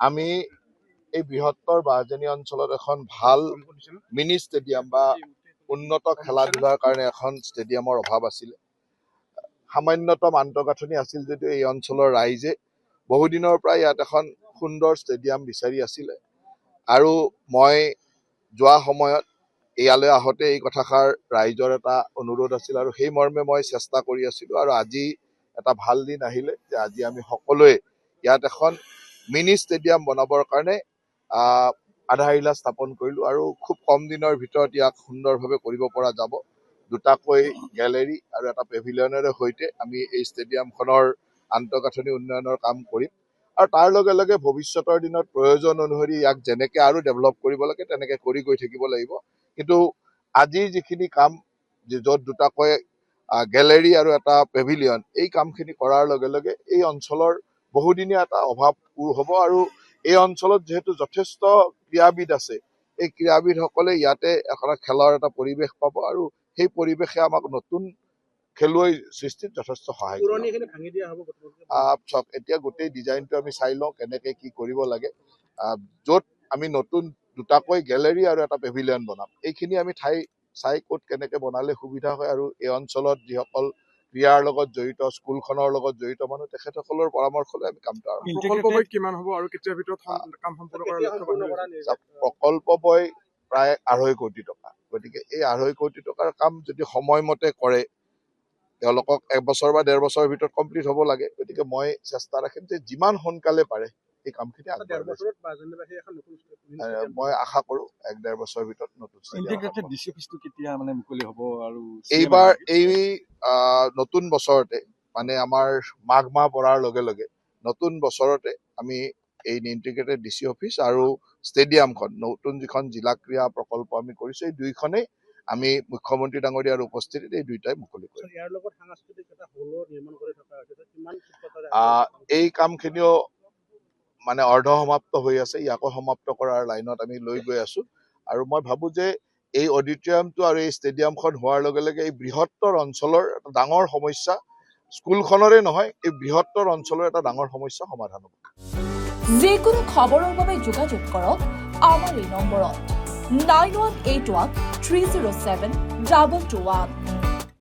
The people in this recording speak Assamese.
আমি এই বৃহত্তৰ বাৰজনী অঞ্চলত এখন ভাল মিনি ষ্টেডিয়াম বা উন্নত খেলা ধূলাৰ কাৰণে এখন ষ্টেডিয়ামৰ অভাৱ আছিল। সামান্যতম আন্তঃগাঁথনি আছিল যদিও এই অঞ্চলৰ ৰাইজে বহুদিনৰ পৰা ইয়াত এখন সুন্দৰ ষ্টেডিয়াম বিচাৰি আছিলে আৰু মই যোৱা সময়ত ইয়ালৈ আহোঁতে এই কথাষাৰ ৰাইজৰ এটা অনুৰোধ আছিল আৰু সেই মৰ্মে মই চেষ্টা কৰি আছিলোঁ আৰু আজি এটা ভাল দিন আহিলে যে আজি আমি সকলোৱে ইয়াত এখন মিনি ষ্টেডিয়াম বনাবৰ কাৰণে আধাৰশিলা স্থাপন কৰিলোঁ আৰু খুব কম দিনৰ ভিতৰত ইয়াক সুন্দৰভাৱে কৰিব পৰা যাব। দুটাকৈ গেলেৰী আৰু এটা পেভিলিয়নেৰে সৈতে আমি এই ষ্টেডিয়ামখনৰ আন্তঃগাঁথনি উন্নয়নৰ কাম কৰিম আৰু তাৰ লগে লগে ভৱিষ্যতৰ দিনত প্ৰয়োজন অনুসৰি ইয়াক যেনেকে আৰু ডেভেলপ কৰিব লাগে তেনেকে কৰি গৈ থাকিব লাগিব। কিন্তু আজিৰ যিখিনি কাম য'ত দুটাকৈ গেলেৰী আৰু এটা পেভিলিয়ন এই কামখিনি কৰাৰ লগে লগে এই অঞ্চলৰ বহুদিনীয়া এটা অভাৱ পূৰ হ'ব আৰু এই অঞ্চলত যিহেতু যথেষ্ট ক্ৰীড়াবিদ আছে, এই ক্ৰীড়াবিদসকলে ইয়াতে এখন খেলৰ এটা পৰিৱেশ পাব আৰু সেই পৰিৱেশে আমাক নতুন খেলুৱৈ সৃষ্টিত যথেষ্ট সহায় কৰিব। এতিয়া গোটেই ডিজাইনটো আমি চাই লওঁ কেনেকে কি কৰিব লাগে। য'ত আমি নতুন দুটাকৈ গেলেৰী আৰু এটা পেভিলিয়ন বনাম, এইখিনি আমি ঠাই চাই ক'ত কেনেকে বনালে সুবিধা হয় আৰু এই অঞ্চলত যিসকল ক্ৰীড়াৰ লগত জড়িত, স্কুলখনৰ লগত জড়িত মানুহ তেখেতসকলৰ পৰামৰ্শ লৈ আমি কামটো আৰম্ভ কৰিম। প্ৰকল্প ব্যয় কিমান হ'ব আৰু কেতিয়াৰ ভিতৰত কাম সম্পূৰ্ণ কৰাৰ লক্ষ্য? প্ৰকল্প ব্যয় প্ৰায় 2.5 কোটি টকা। গতিকে এই 2.5 কোটি টকাৰ কাম যদি সময়মতে কৰে, তেওঁলোকক 1 বছৰ বা 1.5 বছৰৰ ভিতৰত কমপ্লিট হ'ব লাগে। গতিকে মই চেষ্টা ৰাখিম যে যিমান সোনকালে পাৰে এই কামখিনি আগবঢ়াব। মই আশা কৰোঁ 1-1.5 বছৰৰ ভিতৰত নতুন এইবাৰ এই নতুন বছৰতে মানে আমাৰ মাঘ মাহ পৰাৰ লগে লগে নতুন বছৰতে আমি এই ইণ্টিগ্ৰেটেড ডিচি অফিচ আৰু ষ্টেডিয়ামখন নতুন যিখন জিলা ক্ৰীড়া প্ৰকল্প আমি কৰিছোঁ এই দুইখনেই আমি মুখ্যমন্ত্ৰী ডাঙৰীয়াৰ উপস্থিতিত এই দুইটাই মুকলি কৰিম। এই কামখিনিও মানে অৰ্ধ সমাপ্ত হৈ আছে, ইয়াকো সমাপ্ত কৰাৰ লাইনত আমি লৈ গৈ আছো আৰু মই ভাবো যে এই অডিটৰিয়ামটো আৰু এই ষ্টেডিয়ামখন হোৱাৰ লগে লগে এই বৃহত্তৰ অঞ্চলৰ এটা ডাঙৰ সমস্যা স্কুলখনৰে নহয়, এই বৃহত্তৰ অঞ্চলৰ এটা ডাঙৰ সমস্যা সমাধান হ'ব। যিকোনো খবৰৰ বাবে যোগাযোগ কৰক আমাৰ এই নম্বৰত 9181 307 221।